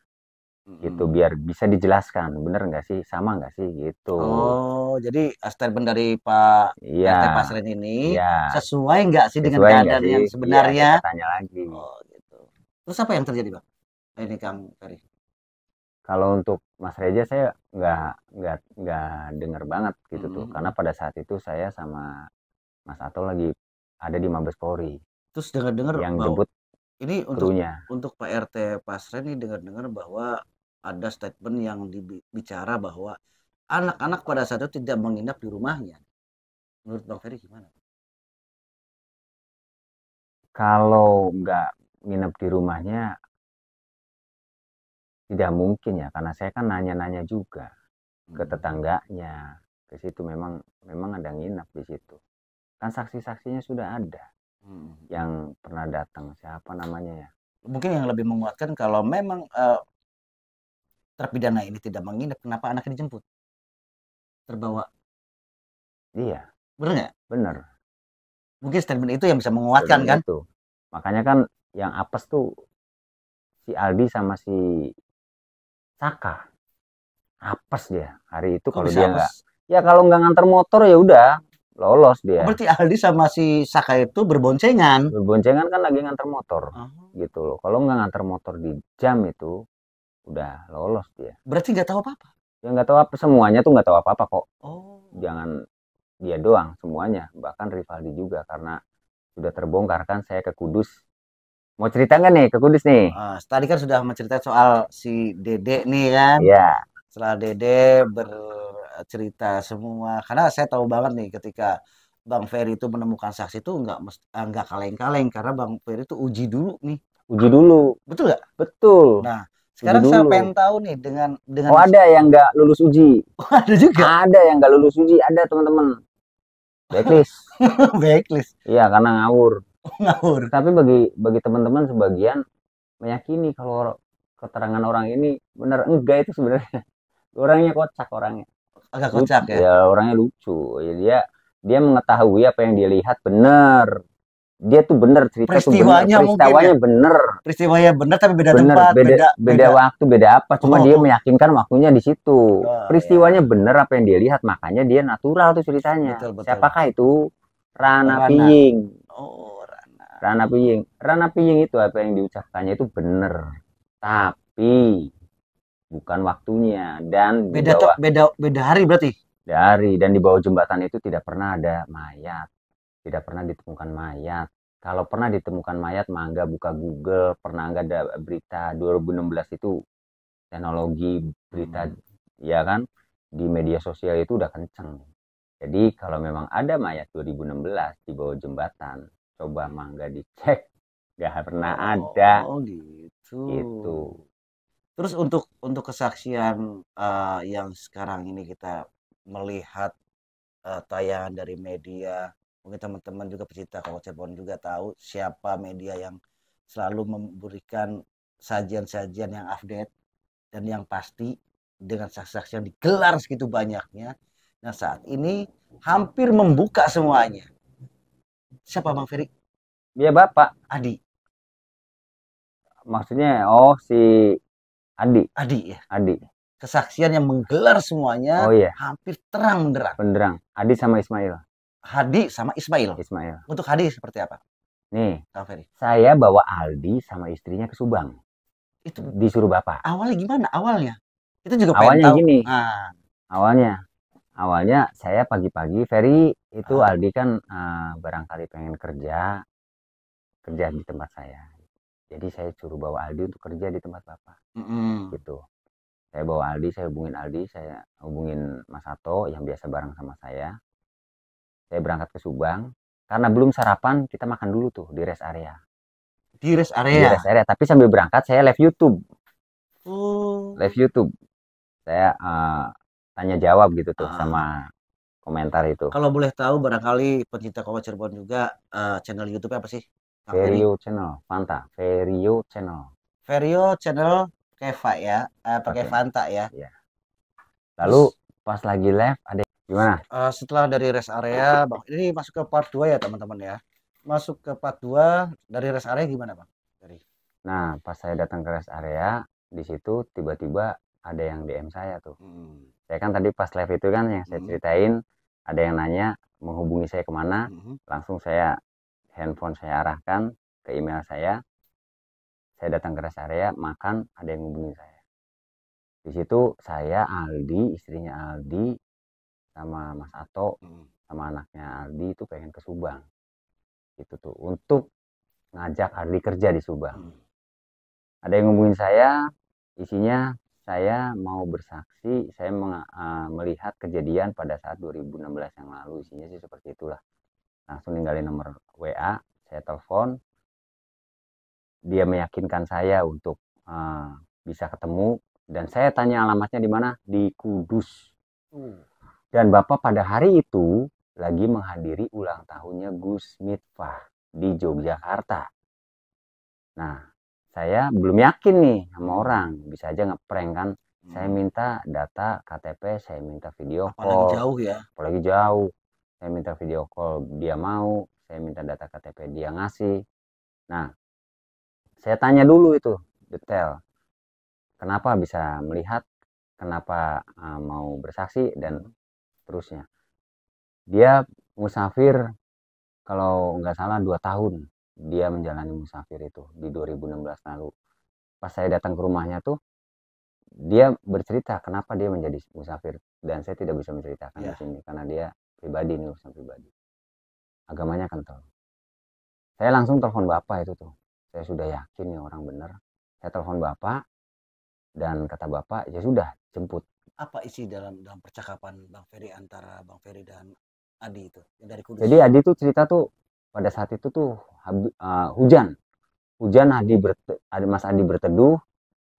Gitu, biar bisa dijelaskan, bener nggak sih, sama nggak sih, gitu. Oh, jadi statement dari Pak Iya, RT Pasren ini iya. sesuai nggak sih dengan Sesuai nggak keadaan sih? yang Iya, sebenarnya? kita tanya lagi. Oh, gitu. Terus apa yang terjadi, Bang? Ini Kang Ferry. Kalau untuk Mas Reja saya nggak dengar banget gitu tuh, karena pada saat itu saya sama Mas Ato lagi ada di Mabes Polri. Terus dengar-dengar Yang bahwa jemput ini krunya. untuk Pak RT Pasren ini dengar-dengar bahwa ada statement yang bicara bahwa anak-anak pada saat itu tidak menginap di rumahnya. Menurut Bang Ferry gimana? Kalau nggak nginep di rumahnya, tidak mungkin ya, karena saya kan nanya-nanya juga ke tetangganya. Ke situ memang ada nginep di situ. Kan saksi-saksinya sudah ada yang pernah datang, siapa namanya ya. Mungkin yang lebih menguatkan kalau memang terpidana ini tidak menginap, kenapa anaknya dijemput? Terbawa. Iya, Bener nggak? bener. Mungkin statement itu yang bisa menguatkan kan? Itu. Makanya kan yang apes tuh si Aldi sama si Saka. Apes dia hari itu. Kok Kalau bisa dia apes? nggak, ya kalau nggak nganter motor ya udah lolos Oh, dia. berarti Aldi sama si Saka itu berboncengan. Berboncengan kan lagi nganter motor. Oh. Gitu loh. Kalau nggak nganter motor di jam itu udah lolos dia. Berarti nggak tahu apa-apa. Ya nggak tahu apa, semuanya tuh nggak tahu apa-apa kok. Oh. Jangan dia doang, semuanya. Bahkan Rivaldi juga, karena sudah terbongkar kan saya ke Kudus. Mau cerita nggak nih ke Kudus nih? Tadi kan sudah menceritakan soal si Dede nih kan. Iya. Setelah Dede bercerita semua, karena saya tahu banget nih ketika Bang Ferry itu menemukan saksi itu nggak kaleng-kaleng, karena Bang Ferry itu uji dulu nih. Uji dulu. Betul nggak? Betul. Nah, sekarang saya pengen tahu nih dengan Oh, ada yang nggak lulus uji. Oh, ada juga. Ada yang nggak lulus uji, ada teman-teman. Backlist. Backlist. Iya, karena ngawur. Ngawur. Tapi bagi teman-teman sebagian meyakini kalau keterangan orang ini benar. Enggak, itu sebenarnya orangnya kocak, orangnya. Agak kocak ya. Ya, orangnya lucu. Ya, dia mengetahui apa yang dia lihat benar. Dia tuh benar cerita peristiwanya tuh benar. Peristiwanya benar. Peristiwanya benar tapi beda tempat, beda waktu, beda apa. Cuma dia meyakinkan waktunya di situ. Peristiwanya benar apa yang dia lihat, makanya dia natural tuh ceritanya. Betul. Siapakah itu? Rana Piying. Oh, Rana Piying. Rana Piying itu apa yang diucapkannya itu benar. Tapi bukan waktunya, dan beda hari berarti. Dari dan di bawah jembatan itu tidak pernah ada mayat. Tidak pernah ditemukan mayat. Kalau pernah ditemukan mayat, mangga buka Google. Pernah nggak ada berita 2016 itu, teknologi berita ya kan, di media sosial itu udah kenceng. Jadi kalau memang ada mayat 2016 di bawah jembatan, coba mangga dicek, nggak pernah ada. Oh gitu. Gitu. Terus untuk kesaksian yang sekarang ini kita melihat tayangan dari media, mungkin teman-teman juga pecinta Kawah Cirebon juga tahu siapa media yang selalu memberikan sajian-sajian yang update dan yang pasti dengan saksi-saksi yang digelar segitu banyaknya. Nah, saat ini hampir membuka semuanya. Siapa Bang Ferry? Dia Bapak Adi. Maksudnya si Adi ya. Adi. Kesaksian yang menggelar semuanya. Oh iya. Hampir terang benderang. Benderang. Adi sama Ismail. Hadi sama Ismail. Untuk Hadi seperti apa? Nih, Bang Ferry. Saya bawa Aldi sama istrinya ke Subang. Itu disuruh Bapak. Awalnya gimana? Itu juga awalnya tahu. Gini. Awalnya saya pagi-pagi, Ferry itu Aldi kan barangkali pengen kerja di tempat saya. Jadi saya suruh bawa Aldi untuk kerja di tempat Bapak. Gitu. Saya bawa Aldi, saya hubungin Mas Ato yang biasa bareng sama saya. Saya berangkat ke Subang. Karena belum sarapan, kita makan dulu tuh di rest area. Di rest area. Tapi sambil berangkat saya live YouTube. Oh. Live YouTube. Saya tanya jawab gitu tuh Ah, sama komentar itu. kalau boleh tahu barangkali pencinta kopi Cirebon juga channel YouTube apa sih, Bang Ferry? Vario Channel, Fanta, Vario Channel Vario channel Keva ya, pakai pakai. Fanta ya. Ya. Lalu Terus pas lagi live ada gimana? setelah dari rest area, Bang, ini masuk ke part 2 ya teman-teman ya. Masuk ke part 2 dari rest area gimana, Bang? Dari Nah, pas saya datang ke rest area, di situ tiba-tiba ada yang DM saya tuh. hmm, Saya kan tadi pas live itu kan yang saya hmm, ceritain, ada yang nanya menghubungi saya kemana, hmm, langsung saya handphone saya arahkan ke email saya datang ke rest area, makan, ada yang hubungi saya. Di situ saya, Aldi, istrinya Aldi, sama Mas Ato, hmm, sama anaknya Aldi itu pengen ke Subang. Gitu tuh, untuk ngajak Aldi kerja di Subang. hmm. Ada yang ngomongin saya, isinya saya mau bersaksi, saya melihat kejadian pada saat 2016 yang lalu, isinya sih seperti itulah. Langsung ninggalin nomor WA, saya telepon, dia meyakinkan saya untuk bisa ketemu, dan saya tanya alamatnya di mana, di Kudus. Dan Bapak pada hari itu lagi menghadiri ulang tahunnya Gus Miftah di Yogyakarta. Nah, saya belum yakin nih sama orang, bisa aja ngeprank kan. Saya minta data KTP, saya minta video Apalagi call, jauh ya. apalagi jauh. Saya minta video call, dia mau, saya minta data KTP, dia ngasih. Nah, saya tanya dulu itu detail, kenapa bisa melihat, kenapa mau bersaksi, dan seterusnya. Dia musafir, kalau nggak salah 2 tahun dia menjalani musafir itu di 2016 lalu. Pas saya datang ke rumahnya tuh, dia bercerita kenapa dia menjadi musafir, dan saya tidak bisa menceritakan di Ya. sini karena dia pribadi, nih urusan pribadi. Agamanya kental. Saya langsung telepon bapak itu tuh. Saya sudah yakin nih orang bener. Saya telepon bapak dan kata bapak, ya sudah jemput. Apa isi dalam percakapan Bang Ferry antara Bang Ferry dan Adi itu yang dari Kudus? Jadi Adi tuh cerita tuh pada saat itu tuh hujan. Hujan Mas Adi berteduh,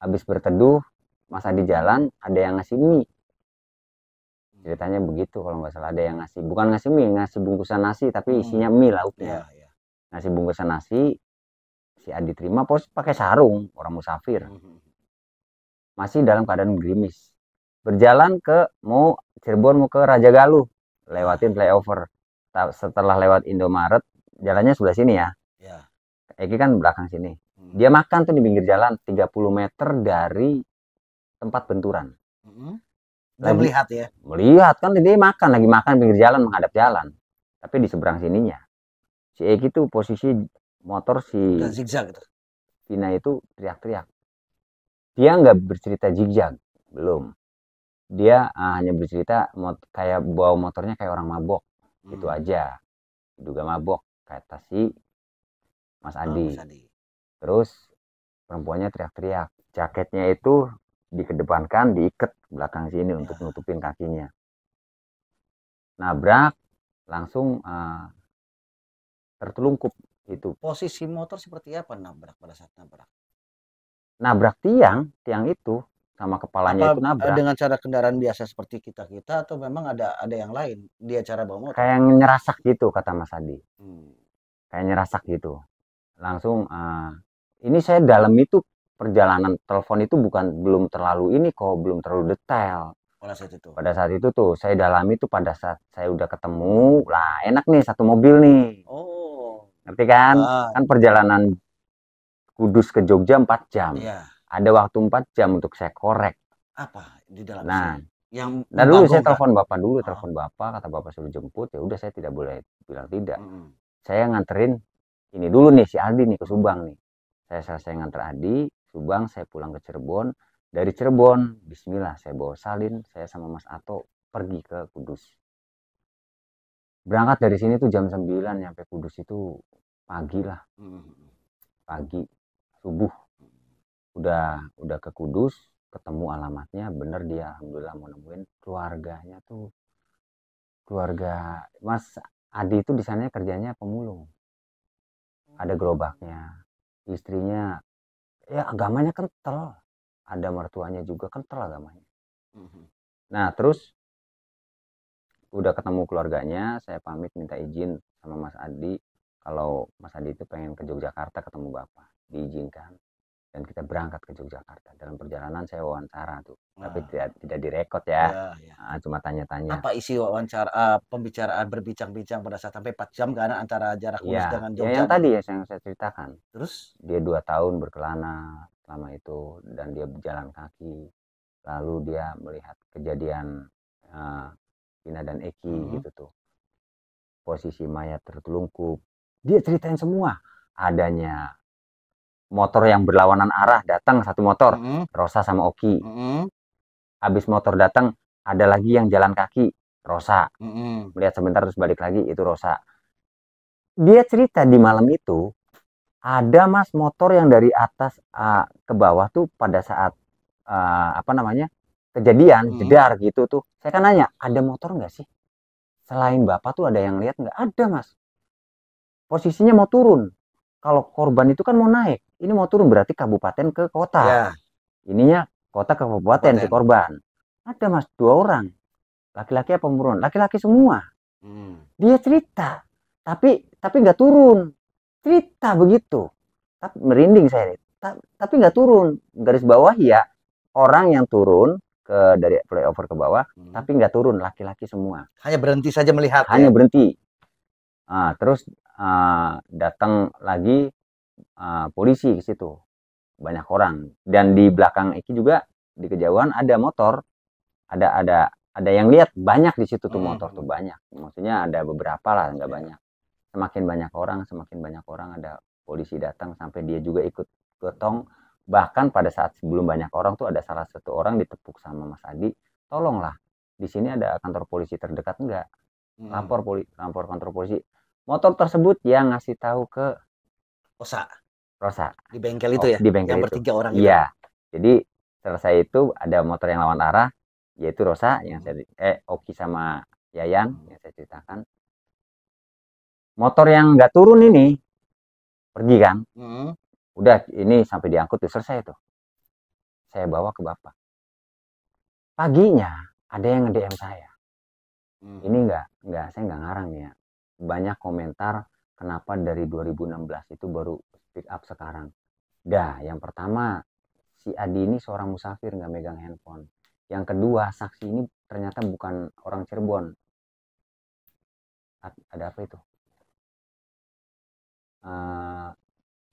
habis berteduh Mas Adi jalan, ada yang ngasih mie. Ceritanya begitu kalau nggak salah, ada yang ngasih, bukan ngasih mie, ngasih bungkusan nasi tapi isinya mie lauknya. Ya, ya. Ngasih bungkusan nasi, si Adi terima, pos pakai sarung, orang musafir, masih dalam keadaan gerimis, berjalan ke mau Cirebon, mau ke Raja Galuh, lewatin flyover. Setelah lewat Indomaret, jalannya sebelah sini ya, Ya. Eki kan belakang sini. Dia makan tuh di pinggir jalan 30 meter dari tempat benturan. Dia Lagi melihat ya. melihat kan, dia makan, lagi makan pinggir jalan, menghadap jalan, tapi di seberang sininya si Eki tuh posisi motor, si Udah zigzag gitu. Vina itu teriak-teriak. Dia nggak bercerita zigzag, belum. Dia hanya bercerita kayak bawa motornya kayak orang mabok, itu aja. Diduga mabok, kata si Mas Adi. Mas Adi. Terus perempuannya teriak-teriak, jaketnya itu dikedepankan, diikat belakang sini untuk nutupin kakinya. Nabrak, langsung tertelungkup itu. Posisi motor seperti apa nabrak pada saat nabrak? Nabrak tiang itu sama kepalanya Apa itu nabrak. dengan cara kendaraan biasa seperti kita-kita atau memang ada yang lain dia cara bawa motor? Kayak nyerasak gitu kata Mas Adi. Kayak nyerasak gitu. Langsung ini saya dalam itu perjalanan telepon itu belum terlalu ini kok, belum terlalu detail. Pada saat itu tuh saya dalami tuh pada saat saya udah ketemu, lah enak nih satu mobil nih. Ngerti kan? Kan perjalanan Kudus ke Jogja 4 jam. Ada waktu 4 jam untuk saya korek. Apa di dalam Nah, yang dan dulu saya telepon bapak dulu, telepon bapak, kata bapak suruh jemput, ya udah saya tidak boleh bilang tidak. Saya nganterin ini dulu nih si Aldi nih ke Subang nih. Saya selesai nganter Adi Subang, saya pulang ke Cirebon. Dari Cirebon, bismillah, saya bawa salin, saya sama Mas Ato pergi ke Kudus. Berangkat dari sini tuh jam 9, nyampe Kudus itu pagi lah. Pagi, subuh. Udah ke Kudus, ketemu alamatnya, bener dia alhamdulillah mau nemuin keluarganya tuh. Keluarga Mas Adi itu di sana kerjanya pemulung. Ada gerobaknya. Istrinya ya agamanya kental. Ada mertuanya juga kental agamanya. Nah terus udah ketemu keluarganya, saya pamit minta izin sama Mas Adi kalau Mas Adi itu pengen ke Yogyakarta ketemu Bapak, diizinkan dan kita berangkat ke Yogyakarta. Dalam perjalanan saya wawancara tuh, tapi Nah, tidak direkod ya. ya, ya. Cuma tanya-tanya. Apa isi wawancara, pembicaraan berbincang-bincang pada saat sampai 4 jam kan antara jarak Ya, Kulus dengan ya Jogja yang nih? tadi ya yang saya ceritakan. Terus? Dia 2 tahun berkelana selama itu dan dia berjalan kaki. Lalu dia melihat kejadian uh, Vina dan Eki gitu tuh. Posisi mayat tertelungkup. Dia ceritain semua. Adanya motor yang berlawanan arah datang satu motor, Rosa sama Oki. Habis motor datang ada lagi yang jalan kaki, Rosa. Melihat sebentar terus balik lagi, itu Rosa. Dia cerita di malam itu ada mas motor yang dari atas ke bawah tuh pada saat kejadian jedar gitu tuh. Saya kan nanya, ada motor nggak sih? Selain bapak tuh ada yang lihat nggak? Ada mas. Posisinya mau turun. Kalau korban itu kan mau naik, ini mau turun berarti kabupaten ke kota. Ya. Ininya kota ke kabupaten si korban. Ada mas 2 orang. Laki-laki apa perempuan? Laki-laki semua. Dia cerita, tapi nggak turun. Cerita begitu. Tapi merinding saya. Tapi nggak turun. Garis bawah ya orang yang turun ke dari flyover ke bawah, tapi nggak turun, laki-laki semua. Hanya berhenti saja melihat. Hanya berhenti. Terus datang lagi polisi ke situ, banyak orang. Dan di belakang Eki juga di kejauhan ada motor, ada yang lihat banyak di situ tuh motor tuh banyak. Maksudnya ada beberapa lah, nggak banyak. Semakin banyak orang ada polisi datang sampai dia juga ikut gotong. Bahkan pada saat sebelum banyak orang tuh ada salah satu orang ditepuk sama Mas Adi, tolonglah di sini ada kantor polisi terdekat enggak? Lapor kantor polisi. Motor tersebut yang ngasih tahu ke Rosa di bengkel itu ya, di bengkel yang itu. bertiga orang itu. Iya. Jadi selesai itu ada motor yang lawan arah, yaitu Rosa yang saya Oki sama Yayan yang saya ceritakan. Motor yang nggak turun ini pergi kan, udah ini sampai diangkut tuh selesai tuh, saya bawa ke bapak. Paginya ada yang nge-DM saya, ini nggak saya nggak ngarang ya, banyak komentar kenapa dari 2016 itu baru speak up sekarang. Dah, yang pertama si Adi ini seorang musafir nggak megang handphone. Yang kedua, saksi ini ternyata bukan orang Cirebon. Ada apa itu?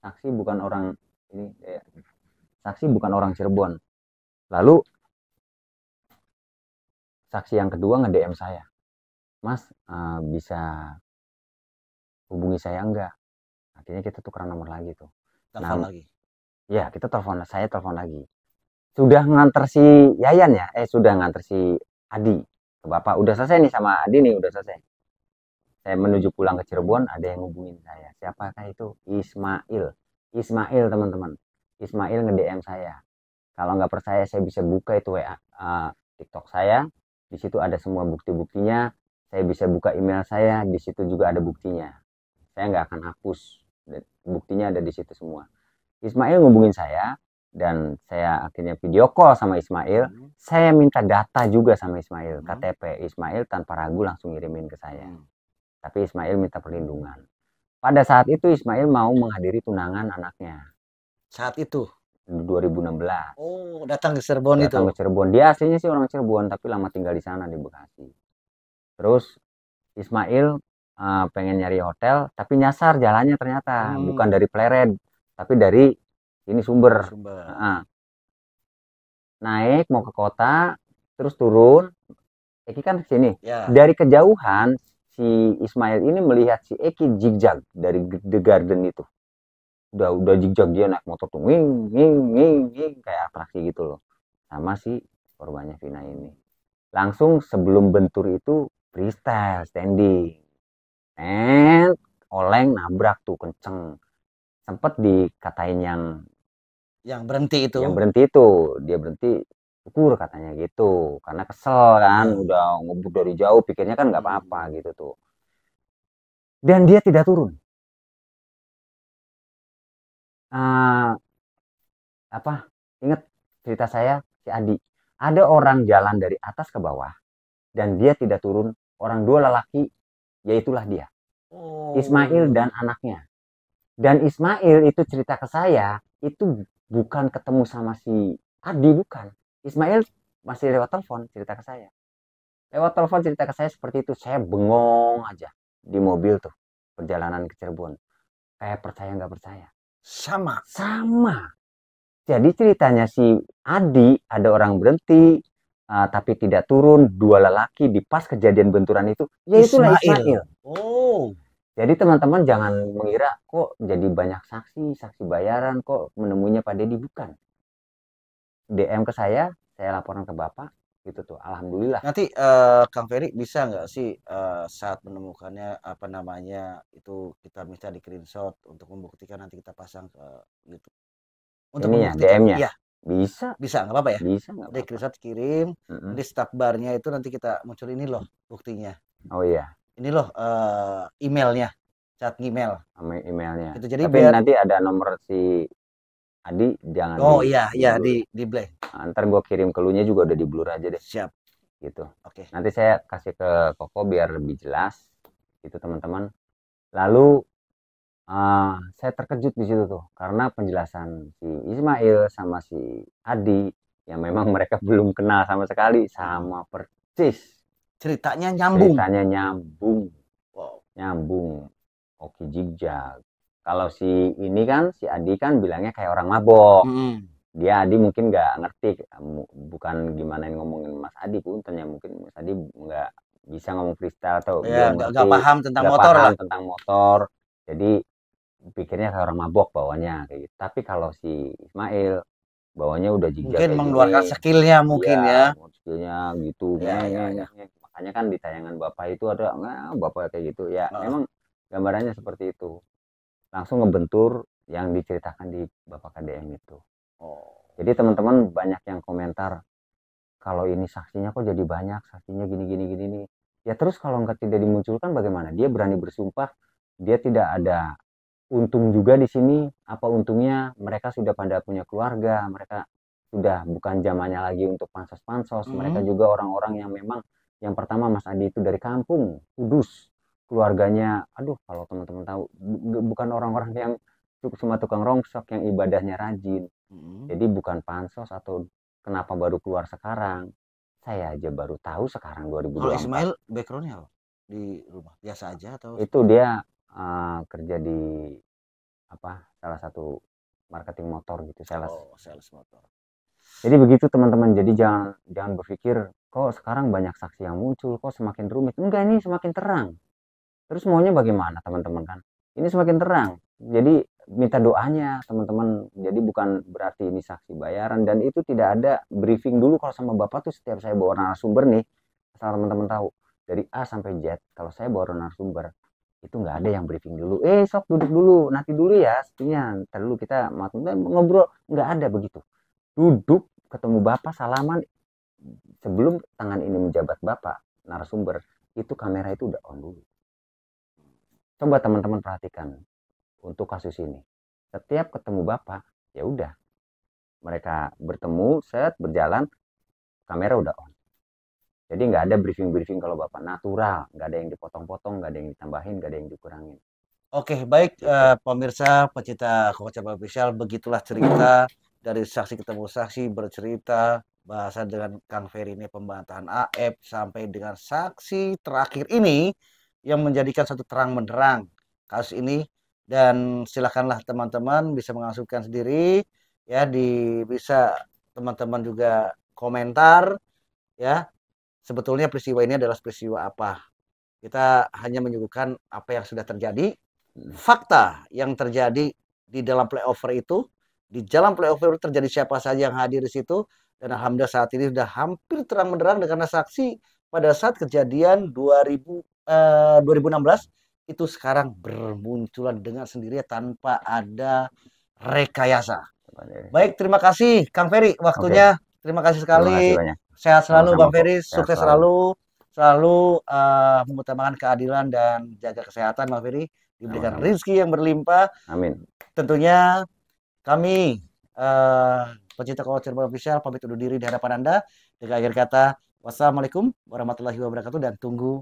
Saksi bukan orang ini saksi bukan orang Cirebon. Lalu saksi yang kedua nge-DM saya, Mas bisa hubungi saya enggak? Akhirnya kita tukeran nomor lagi tuh. Telepon lagi. Ya kita saya telepon lagi. Sudah nganter si Yayan ya, sudah nganter si Adi ke bapak. Udah selesai nih sama Adi nih, udah selesai. Saya menuju pulang ke Cirebon, ada yang hubungin saya. Siapakah itu? Ismail teman-teman. Ismail nge-DM saya. Kalau nggak percaya saya bisa buka itu WA TikTok saya. Di situ ada semua bukti-buktinya. Saya bisa buka email saya, di situ juga ada buktinya. Saya nggak akan hapus. Buktinya ada di situ semua. Ismail ngubungin saya dan saya akhirnya video call sama Ismail. Saya minta data juga sama Ismail, KTP Ismail tanpa ragu langsung ngirimin ke saya. Tapi Ismail minta perlindungan. Pada saat itu Ismail mau menghadiri tunangan anaknya. Saat itu 2016. Oh, datang ke Cirebon itu. Datang ke Cirebon. Dia aslinya sih orang Cirebon tapi lama tinggal di sana di Bekasi. Terus Ismail pengen nyari hotel tapi nyasar jalannya ternyata bukan dari Pleret tapi dari ini sumber. Naik mau ke kota terus turun. Eki kan ke sini. Ya. Dari kejauhan si Ismail ini melihat si Eki zigzag dari The Garden itu. Udah zigzag, dia naik motor tuh nging kayak atraksi gitu loh. Sama si korbannya Vina ini. Langsung sebelum bentur itu freestyle standing. Oleng nabrak tuh kenceng. Sempet dikatain yang berhenti itu. Yang berhenti itu, dia berhenti ukur katanya gitu. Karena kesel kan, udah ngebut dari jauh, pikirnya kan nggak apa-apa gitu tuh. Dan dia tidak turun. Ingat cerita saya si Adi. ada orang jalan dari atas ke bawah dan dia tidak turun, orang dua lelaki, yaitulah dia. Ismail dan anaknya. Dan Ismail itu cerita ke saya, itu bukan ketemu sama si Adi, bukan. Ismail masih lewat telepon cerita ke saya. Lewat telepon cerita ke saya seperti itu. Saya bengong aja di mobil tuh, perjalanan ke Cirebon. Kayak percaya nggak percaya. Sama. Jadi ceritanya si Adi, ada orang berhenti, tapi tidak turun, dua lelaki di pas kejadian benturan itu, yaitulah Ismail. Jadi teman-teman jangan mengira kok jadi banyak saksi bayaran kok menemuinya Pak Dedi, bukan. DM ke saya laporan ke Bapak, gitu tuh. Alhamdulillah. Nanti Kang Ferry bisa nggak sih saat menemukannya apa namanya itu kita minta di screenshot untuk membuktikan, nanti kita pasang ke YouTube. Untuk ini ya DM-nya. Iya. Bisa nggak apa-apa ya? Bisa nggak apa-apa. Di screenshot kirim, di start barnya itu nanti kita muncul ini loh buktinya. Oh iya. Ini loh emailnya, chat email. Emailnya. Gitu, jadi tapi biar nanti ada nomor si Adi, jangan. Oh iya di blank. Ntar gue kirim ke lu nya juga udah di blur aja deh. Siap. Gitu. Oke. Nanti saya kasih ke Koko biar lebih jelas. Itu teman-teman. Lalu saya terkejut di situ tuh karena penjelasan si Ismail sama si Adi yang memang mereka belum kenal sama sekali, sama persis. Ceritanya nyambung. Wow. Nyambung. Oke, jigjag. Kalau si ini kan, si Adi kan bilangnya kayak orang mabok. Dia Adi mungkin nggak ngerti, bukan gimana ngomongin Mas Adi pun, ternyata mungkin Mas Adi nggak bisa ngomong freestyle atau nggak paham tentang motor lah. Tentang motor. Jadi pikirnya kayak orang mabok bawanya kayak gitu. Tapi kalau si Ismail bawanya udah jigjag. Mungkin mengeluarkan skillnya mungkin ya. Skillnya gitu. Makanya kan di tayangan Bapak itu ada Bapak kayak gitu ya. Memang gambarannya seperti itu. Langsung ngebentur yang diceritakan di Bapak KDM itu. Jadi teman-teman banyak yang komentar, kalau ini saksinya kok jadi banyak, saksinya gini. Ya terus kalau nggak tidak dimunculkan bagaimana? Dia berani bersumpah, dia tidak ada untung juga di sini. Apa untungnya? Mereka sudah pada punya keluarga, mereka sudah bukan zamannya lagi untuk pansos-pansos. Mereka juga orang-orang yang memang, yang pertama Mas Adi itu dari kampung, Kudus. Keluarganya, aduh kalau teman-teman tahu, bukan orang-orang yang cuma tukang rongsok yang ibadahnya rajin. Jadi bukan pansos atau kenapa baru keluar sekarang. Saya aja baru tahu sekarang 2024. Kalau Ismail backgroundnya apa? Di rumah biasa aja atau? Itu dia kerja di salah satu marketing motor gitu, sales. Sales motor. Jadi begitu teman-teman. Jadi jangan berpikir kok sekarang banyak saksi yang muncul, kok semakin rumit. Enggak, ini semakin terang. Terus maunya bagaimana teman-teman kan? Ini semakin terang. Jadi minta doanya teman-teman. Jadi bukan berarti ini saksi bayaran, dan itu tidak ada briefing dulu. Kalau sama Bapak tuh setiap saya bawa narasumber nih, asal teman-teman tahu, dari A sampai Z kalau saya bawa narasumber itu nggak ada yang briefing dulu. Sok duduk dulu, nanti dulu ya, sepertinya ntar dulu kita ngobrol. Nggak ada begitu. Duduk ketemu Bapak, salaman, sebelum tangan ini menjabat Bapak narasumber, itu kamera itu udah on dulu. Coba teman-teman perhatikan untuk kasus ini. Setiap ketemu Bapak, ya udah, mereka bertemu, berjalan, kamera udah on. Jadi nggak ada briefing kalau Bapak, natural, nggak ada yang dipotong-potong, nggak ada yang ditambahin, nggak ada yang dikurangin. Oke, baik pemirsa pecinta Koko Cabul Official, begitulah cerita dari saksi ketemu saksi bercerita, bahasan dengan Kang Ferry ini pembantahan AF sampai dengan saksi terakhir ini yang menjadikan satu terang benderang kasus ini. Dan silakanlah teman-teman bisa mengasumsikan sendiri ya, bisa teman-teman juga komentar ya, sebetulnya peristiwa ini adalah peristiwa apa. Kita hanya menyuguhkan apa yang sudah terjadi, fakta yang terjadi di dalam playover itu. Di dalam playover terjadi siapa saja yang hadir di situ, dan alhamdulillah saat ini sudah hampir terang benderang karena saksi pada saat kejadian 2016 itu sekarang bermunculan dengan sendirinya tanpa ada rekayasa. Baik, terima kasih Kang Ferry waktunya. Terima kasih sekali. Sehat selalu Bang Ferry, sukses selalu mengutamakan keadilan dan jaga kesehatan Bang Ferry, diberikan rezeki yang berlimpah. Amin. Tentunya kami Pecinta Kawah Cirebon Official pamit undur diri di hadapan Anda. Dengan akhir kata, wassalamualaikum warahmatullahi wabarakatuh dan tunggu